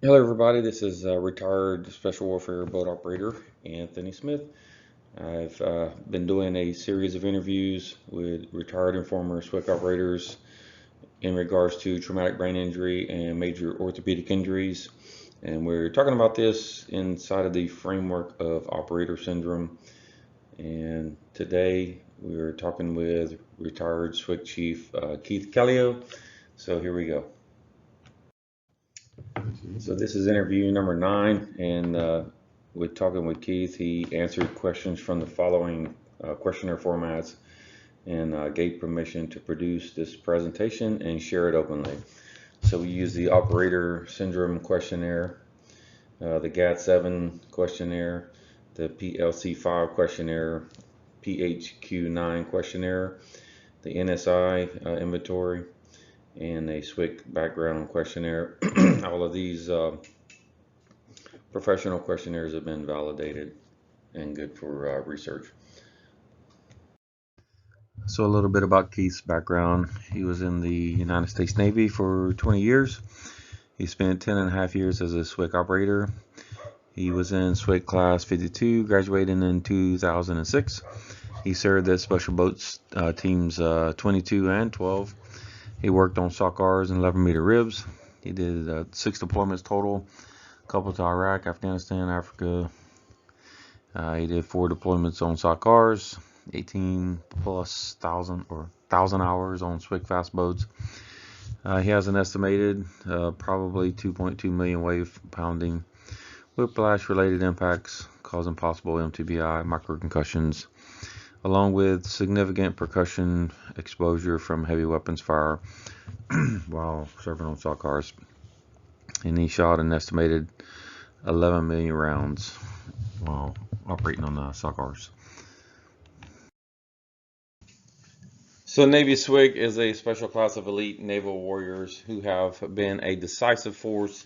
Hello, everybody. This is retired Special Warfare Boat Operator Anthony Smith. I've been doing a series of interviews with retired and former SWCC operators in regards to traumatic brain injury and major orthopedic injuries. And we're talking about this inside of the framework of operator syndrome. And today we're talking with retired SWCC Chief Keith Kallio. So here we go. So this is interview number 9, and with talking with Keith, he answered questions from the following questionnaire formats and gave permission to produce this presentation and share it openly. So we use the operator syndrome questionnaire, the GAT-7 questionnaire, the PLC-5 questionnaire, PHQ-9 questionnaire, the NSI inventory, and a SWCC background questionnaire. All of these professional questionnaires have been validated and good for research. So a little bit about Keith's background. He was in the United States Navy for 20 years. He spent 10 and a half years as a SWCC operator. He was in SWCC Class 52, graduating in 2006. He served as Special Boats Teams 22 and 12. He worked on SOCRs and 11-meter ribs. He did 6 deployments total, a couple to Iraq, Afghanistan, Africa. He did 4 deployments on SOCRs, 18 plus thousand hours on SWCC fast boats. He has an estimated probably 2.2 million wave pounding whiplash related impacts causing possible mTBI, microconcussions, along with significant percussion exposure from heavy weapons fire while serving on SOCRs. And he shot an estimated 11 million rounds while operating on the SOCRs. So Navy SWCC is a special class of elite naval warriors who have been a decisive force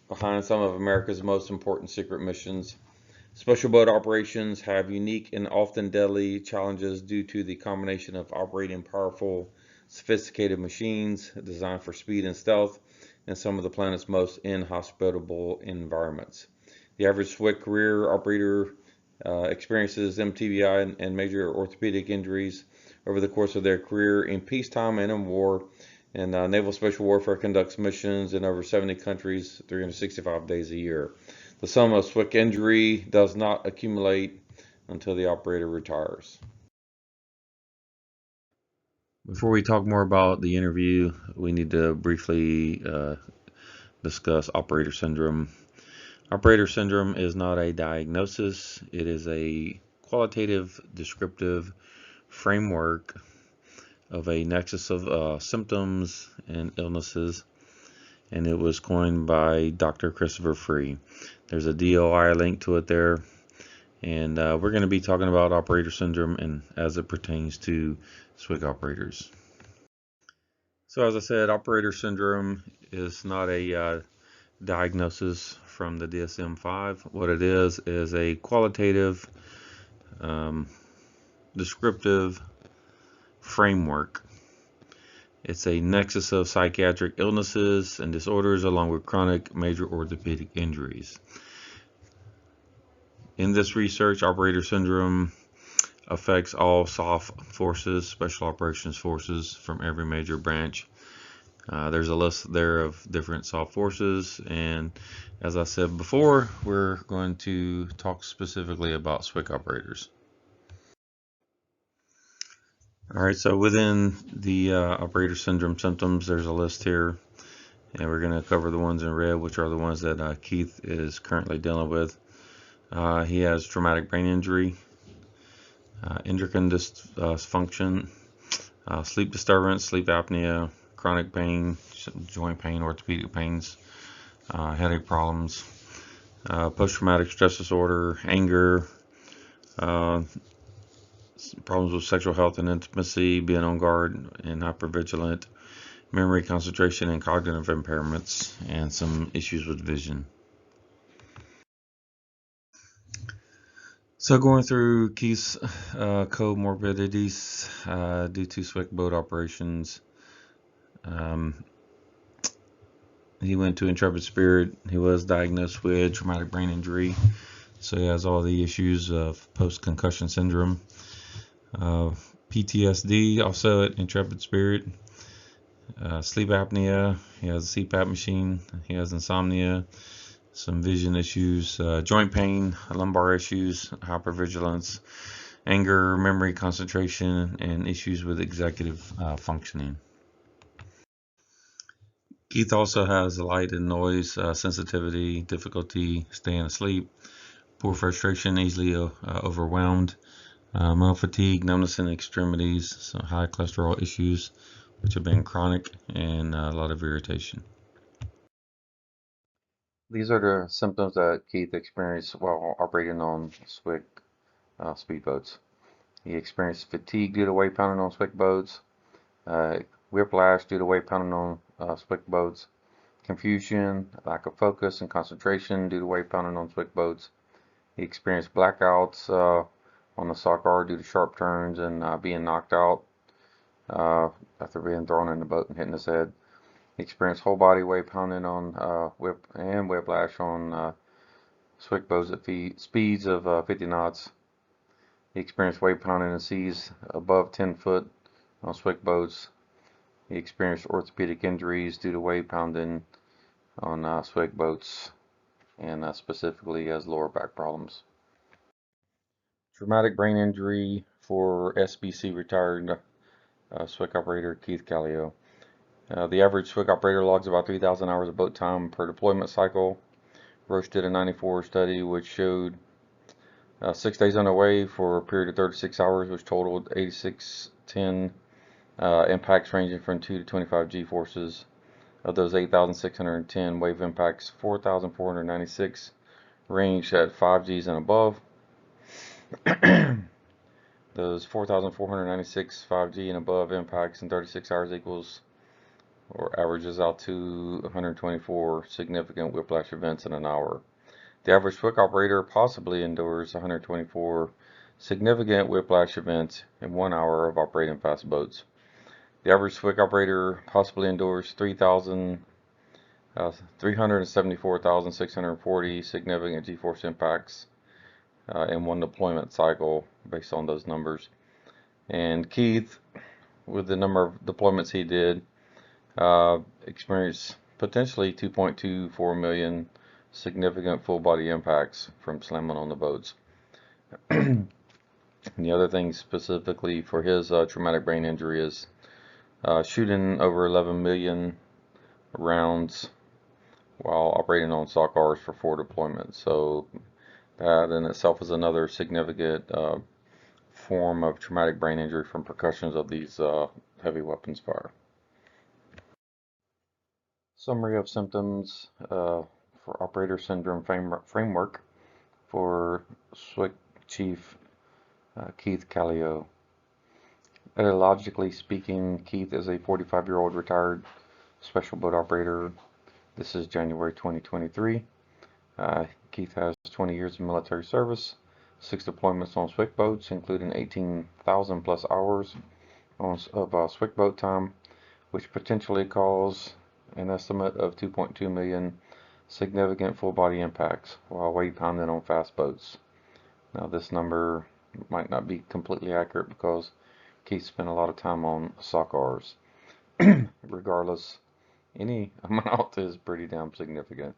behind some of America's most important secret missions. Special boat operations have unique and often deadly challenges due to the combination of operating powerful, sophisticated machines designed for speed and stealth in some of the planet's most inhospitable environments. The average SWCC career operator experiences mTBI and major orthopedic injuries over the course of their career in peacetime and in war. And Naval Special Warfare conducts missions in over 70 countries, 365 days a year. The sum of SWCC injury does not accumulate until the operator retires. Before we talk more about the interview, we need to briefly discuss operator syndrome. Operator syndrome is not a diagnosis. It is a qualitative, descriptive framework of a nexus of symptoms and illnesses, and it was coined by Dr. Christopher Free. There's a DOI link to it there, and we're going to be talking about operator syndrome and as it pertains to SWCC operators. So as I said, operator syndrome is not a diagnosis from the DSM-5. What it is a qualitative, descriptive framework. It's a nexus of psychiatric illnesses and disorders along with chronic major orthopedic injuries. In this research, operator syndrome affects all SOF forces, special operations forces from every major branch. There's a list there of different SOF forces, and as I said before, we're going to talk specifically about SWCC operators. Alright, so within the operator syndrome symptoms, there's a list here, and we're going to cover the ones in red, which are the ones that Keith is currently dealing with. He has traumatic brain injury, endocrine dysfunction, sleep disturbance, sleep apnea, chronic pain, joint pain, orthopedic pains, headache problems, post-traumatic stress disorder, anger, problems with sexual health and intimacy, being on guard and hypervigilant, memory, concentration, and cognitive impairments, and some issues with vision. So going through Keith's comorbidities due to SWCC boat operations. He went to Intrepid Spirit. He was diagnosed with traumatic brain injury, so he has all the issues of post-concussion syndrome. PTSD also at Intrepid Spirit. Sleep apnea. He has a CPAP machine. He has insomnia, some vision issues, joint pain, lumbar issues, hypervigilance, anger, memory, concentration, and issues with executive functioning. Keith also has light and noise sensitivity, difficulty staying asleep, poor frustration, easily overwhelmed, mild fatigue, numbness in extremities, some high cholesterol issues, which have been chronic, and a lot of irritation. These are the symptoms that Keith experienced while operating on SWCC speedboats. He experienced fatigue due to weight pounding on SWCC boats, whiplash due to weight pounding on SWCC boats, confusion, lack of focus and concentration due to weight pounding on SWCC boats. He experienced blackouts on the SOCR due to sharp turns and being knocked out after being thrown in the boat and hitting his head. He experienced whole body weight pounding on whiplash on SWCC boats at speeds of 50 knots. He experienced weight pounding in seas above 10 foot on SWCC boats. He experienced orthopedic injuries due to weight pounding on SWCC boats, and specifically has lower back problems. Traumatic brain injury for SBC retired SWCC operator Keith Kallio. The average SWCC operator logs about 3,000 hours of boat time per deployment cycle. Roche did a 94 study which showed 6 days underway for a period of 36 hours, which totaled 8610 impacts ranging from 2 to 25 G-forces. Of those 8,610 wave impacts, 4,496 ranged at 5 Gs and above. Those 4,496 5G and above impacts in 36 hours equals or averages out to 124 significant whiplash events in an hour. The average SWCC operator possibly endures 124 significant whiplash events in 1 hour of operating fast boats. The average SWCC operator possibly endures 374,640 significant G-force impacts in one deployment cycle based on those numbers. And Keith, with the number of deployments he did, experienced potentially 2.24 million significant full body impacts from slamming on the boats. And the other thing specifically for his traumatic brain injury is shooting over 11 million rounds while operating on SOCRs for 4 deployments. So that in itself is another significant form of traumatic brain injury from percussions of these heavy weapons fire. Summary of symptoms for operator syndrome framework for SWCC Chief Keith Kallio. Etymologically speaking, Keith is a 45-year-old retired special boat operator. This is January 2023. Keith has 20 years of military service, 6 deployments on SWCC boats, including 18,000 plus hours of SWCC boat time, which potentially cause an estimate of 2.2 million significant full body impacts while weight pounding on fast boats. Now this number might not be completely accurate because Keith spent a lot of time on SOCRs. Regardless, any amount is pretty damn significant.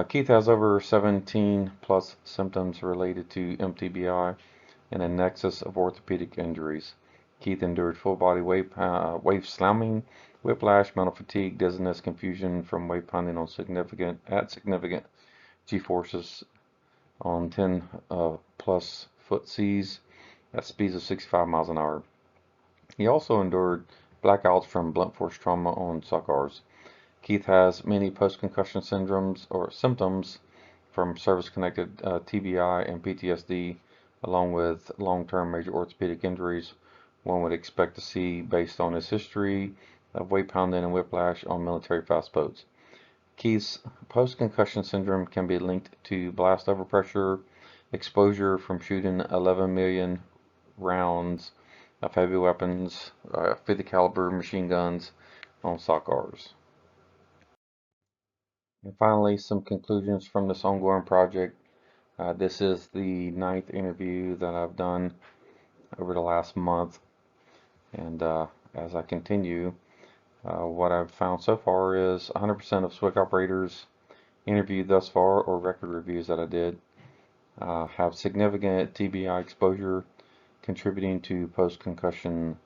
Keith has over 17 plus symptoms related to mTBI and a nexus of orthopedic injuries. Keith endured full body wave slamming, whiplash, mental fatigue, dizziness, confusion from wave pounding on significant G-forces on 10 plus foot seas at speeds of 65 miles an hour. He also endured blackouts from blunt force trauma on SOCRs. Keith has many post-concussion syndromes or symptoms from service-connected TBI and PTSD, along with long-term major orthopedic injuries one would expect to see based on his history of weight pounding and whiplash on military fast boats. Keith's post-concussion syndrome can be linked to blast overpressure, exposure from shooting 11 million rounds of heavy weapons, 50 caliber machine guns on SOCRs. And finally, some conclusions from this ongoing project. This is the 9th interview that I've done over the last month, and as I continue, what I've found so far is 100% of SWCC operators interviewed thus far, or record reviews that I did, have significant TBI exposure, contributing to post-concussion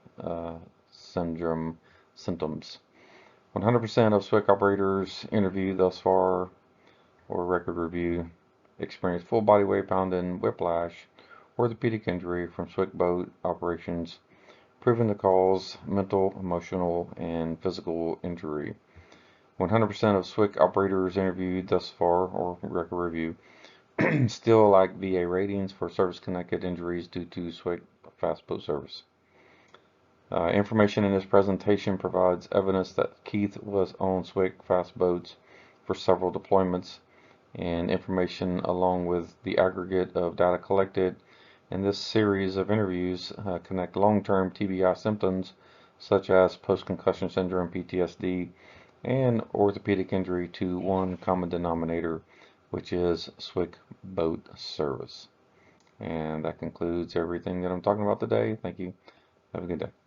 syndrome symptoms. 100% of SWCC operators interviewed thus far, or record review, experienced full body weight pounding, whiplash, orthopedic injury from SWCC boat operations, proven to cause mental, emotional, and physical injury. 100% of SWCC operators interviewed thus far, or record review, still lack VA ratings for service-connected injuries due to SWCC fast boat service. Information in this presentation provides evidence that Keith was on SWCC fast boats for several deployments, and information along with the aggregate of data collected in this series of interviews connect long-term TBI symptoms such as post-concussion syndrome, PTSD, and orthopedic injury to one common denominator, which is SWCC boat service. And that concludes everything that I'm talking about today. Thank you. Have a good day.